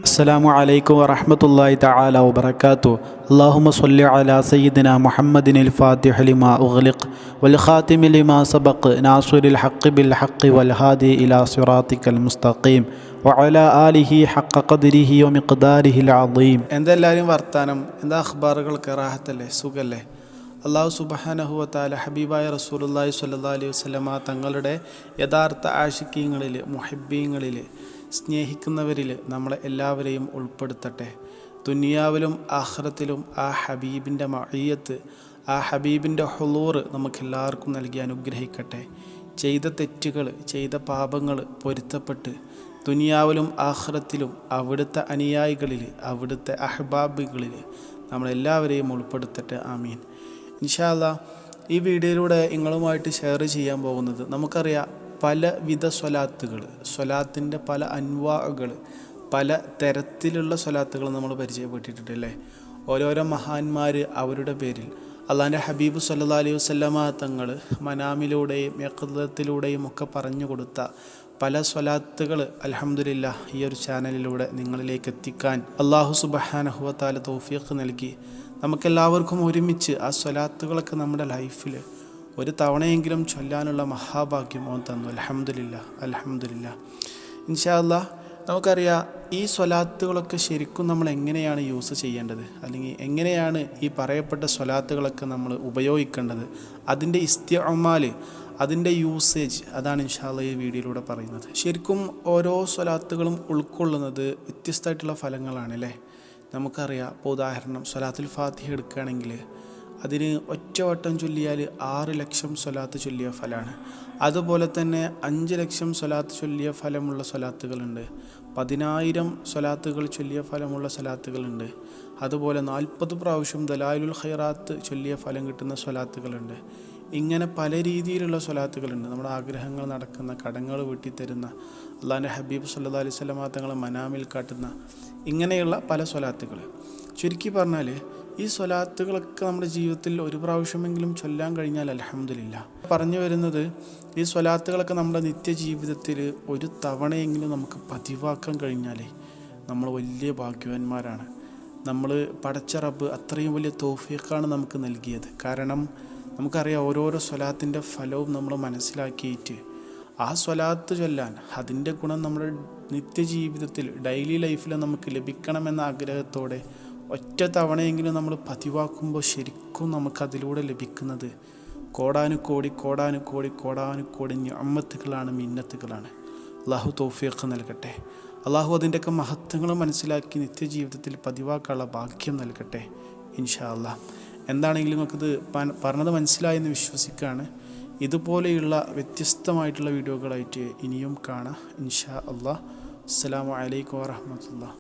السلام عليكم ورحمة الله تعالى وبركاته. اللهم صل على سيدنا محمد الفاتح لما أغلق والخاتم لما سبق ناصر الحق بالحق والهادي إلى صراطك المستقيم وعلى آله حق قدره ومقداره العظيم. എന്തെല്ലാവരും വർത്താനം, എന്താ അഖ്ബാറുകൾക്ക് റാഹത്തല്ലേ, സുഖല്ലേ? അള്ളാഹു സുബ്ഹാനഹു വ തആല ഹബീബായ റസൂലുള്ളാഹി സ്വല്ലല്ലാഹു അലൈഹി വസല്ലമ തങ്ങളുടെ യഥാർത്ഥ ആശിക്കീങ്ങളിൽ, മുഹബ്ബീങ്ങളിൽ, സ്നേഹിക്കുന്നവരിൽ നമ്മളെ എല്ലാവരെയും ഉൾപ്പെടുത്തട്ടെ. ദുനിയാവിലും ആഖിറത്തിലും ആ ഹബീബിൻ്റെ മഅയ്യത്ത്, ആ ഹബീബിൻ്റെ ഹുളൂർ നമുക്കെല്ലാവർക്കും നൽകി അനുഗ്രഹിക്കട്ടെ. ചെയ്ത തെറ്റുകൾ, ചെയ്ത പാപങ്ങൾ പൊരുത്തപ്പെട്ട് ദുനിയാവിലും ആഖിറത്തിലും അവിടുത്തെ അനുയായികളിൽ, അവിടുത്തെ അഹ്ബാബുകളിൽ നമ്മളെല്ലാവരെയും ഉൾപ്പെടുത്തട്ടെ. ആമീൻ. ഇൻഷാ അല്ലാഹ് ഈ വീഡിയോയിലൂടെ നിങ്ങളുമായിട്ട് ഷെയർ ചെയ്യാൻ പോകുന്നത്, നമുക്കറിയാം പലവിധ സ്വലാത്തിൻ്റെ പല അൻവാകൾ, പല തരത്തിലുള്ള സ്വലാത്തുകൾ നമ്മൾ പരിചയപ്പെട്ടിട്ടുണ്ടല്ലേ. ഓരോരോ മഹാന്മാർ അവരുടെ പേരിൽ അള്ളാഹിൻ്റെ ഹബീബ് സല്ലല്ലാഹു അലൈഹി വസല്ലമ തങ്ങൾ മനാമിലൂടെയും യഖ്ദത്തിലൂടെയും ഒക്കെ പറഞ്ഞു കൊടുത്ത പല സ്വലാത്തുകൾ അൽഹംദുലില്ലാഹ് ഈ ഒരു ചാനലിലൂടെ നിങ്ങളിലേക്ക് എത്തിക്കാൻ അള്ളാഹു സുബ്ഹാനഹു വ തആല തൗഫീഖ് നൽകി. നമുക്കെല്ലാവർക്കും ഒരുമിച്ച് ആ സ്വലാത്തുകളൊക്കെ നമ്മുടെ ലൈഫിൽ ഒരു തവണയെങ്കിലും ചൊല്ലാനുള്ള മഹാഭാഗ്യം ഓൻ തന്നു. അൽഹംദുലില്ലാഹ്, അൽഹംദുലില്ലാഹ്. ഇൻഷാ അല്ലാഹ് നമുക്കറിയാം ഈ സ്വലാത്തുകളൊക്കെ ശരിക്കും നമ്മൾ എങ്ങനെയാണ് യൂസ് ചെയ്യേണ്ടത്, അല്ലെങ്കിൽ എങ്ങനെയാണ് ഈ പറയപ്പെട്ട സ്വലാത്തുകളൊക്കെ നമ്മൾ ഉപയോഗിക്കേണ്ടത്, അതിൻ്റെ ഇസ്തിഅമാൽ, അതിൻ്റെ യൂസേജ്, അതാണ് ഇൻഷാ അല്ലാഹ് ഈ വീഡിയോയിലൂടെ പറയുന്നത്. ശരിക്കും ഓരോ സ്വലാത്തുകളും ഉൾക്കൊള്ളുന്നത് വ്യത്യസ്തമായിട്ടുള്ള ഫലങ്ങളാണ് അല്ലേ. നമുക്കറിയാം, ഇപ്പോൾ ഉദാഹരണം സ്വലാത്തുൽ ഫാത്തിഹ എടുക്കുകയാണെങ്കിൽ അതിന് ഒറ്റവട്ടം ചൊല്ലിയാൽ 6 ലക്ഷം സ്വലാത്ത് ചൊല്ലിയ ഫലമാണ്. അതുപോലെ തന്നെ 5 ലക്ഷം സ്വലാത്ത് ചൊല്ലിയ ഫലമുള്ള സ്വലാത്തുകളുണ്ട്, 10,000 സ്വലാത്തുകൾ ചൊല്ലിയ ഫലമുള്ള സ്വലാത്തുകളുണ്ട്, അതുപോലെ 40 പ്രാവശ്യം ദലായിലുൽ ഖൈറാത്ത് ചൊല്ലിയ ഫലം കിട്ടുന്ന സ്വലാത്തുകളുണ്ട്. ഇങ്ങനെ പല രീതിയിലുള്ള സ്വലാത്തുകളുണ്ട്. നമ്മുടെ ആഗ്രഹങ്ങൾ നടക്കുന്ന, കടങ്ങൾ വീട്ടിത്തരുന്ന, അള്ളാഹിൻ്റെ ഹബീബ് സല്ലല്ലാഹു അലൈഹി വസല്ലമ തങ്ങളെ മനാമിൽ കാട്ടുന്ന ഇങ്ങനെയുള്ള പല സ്വലാത്തുകൾ. ചുരുക്കി പറഞ്ഞാൽ ഈ സ്വലാത്തുകളൊക്കെ നമ്മുടെ ജീവിതത്തിൽ ഒരു പ്രാവശ്യമെങ്കിലും ചൊല്ലാൻ കഴിഞ്ഞാൽ അൽഹംദുലില്ലാഹ്. പറഞ്ഞു വരുന്നത്, ഈ സ്വലാത്തുകളൊക്കെ നമ്മുടെ നിത്യജീവിതത്തിൽ ഒരു തവണയെങ്കിലും നമുക്ക് പതിവാക്കാൻ കഴിഞ്ഞാലേ നമ്മൾ വലിയ ഭാഗ്യവാന്മാരാണ്. നമ്മൾ പടച്ച റബ്ബ് അത്രയും വലിയ തൗഫീഖാണ് നമുക്ക് നൽകിയത്. കാരണം നമുക്കറിയാം, ഓരോരോ സ്വലാത്തിൻ്റെ ഫലവും നമ്മൾ മനസ്സിലാക്കിയിട്ട് ആ സ്വലാത്ത് ചൊല്ലാൻ, അതിൻ്റെ ഗുണം നമ്മുടെ നിത്യജീവിതത്തിൽ, ഡെയിലി ലൈഫിൽ നമുക്ക് ലഭിക്കണമെന്ന ആഗ്രഹത്തോടെ ഒറ്റ തവണയെങ്കിലും നമ്മൾ പതിവാക്കുമ്പോൾ ശരിക്കും നമുക്കതിലൂടെ ലഭിക്കുന്നത് കോടാനുകോടി കോടാനുകോടി കോടാനുകോടി നിഅമത്തുകളാണ്, മിന്നത്തുകളാണ്. അള്ളാഹു തൗഫീഖ് നൽകട്ടെ. അള്ളാഹു അതിൻ്റെയൊക്കെ മഹത്വങ്ങൾ മനസ്സിലാക്കി നിത്യജീവിതത്തിൽ പതിവാക്കാനുള്ള ഭാഗ്യം നൽകട്ടെ ഇൻഷാ അല്ലാഹ്. എന്താണെങ്കിലും നമുക്കിത് പറഞ്ഞത് മനസ്സിലായെന്ന് വിശ്വസിക്കുകയാണ്. ഇതുപോലെയുള്ള വ്യത്യസ്തമായിട്ടുള്ള വീഡിയോകളായിട്ട് ഇനിയും കാണാം ഇൻഷാ അല്ലാഹ്. അസ്സലാമു അലൈക്കും വറഹ്മത്തുള്ളാഹി.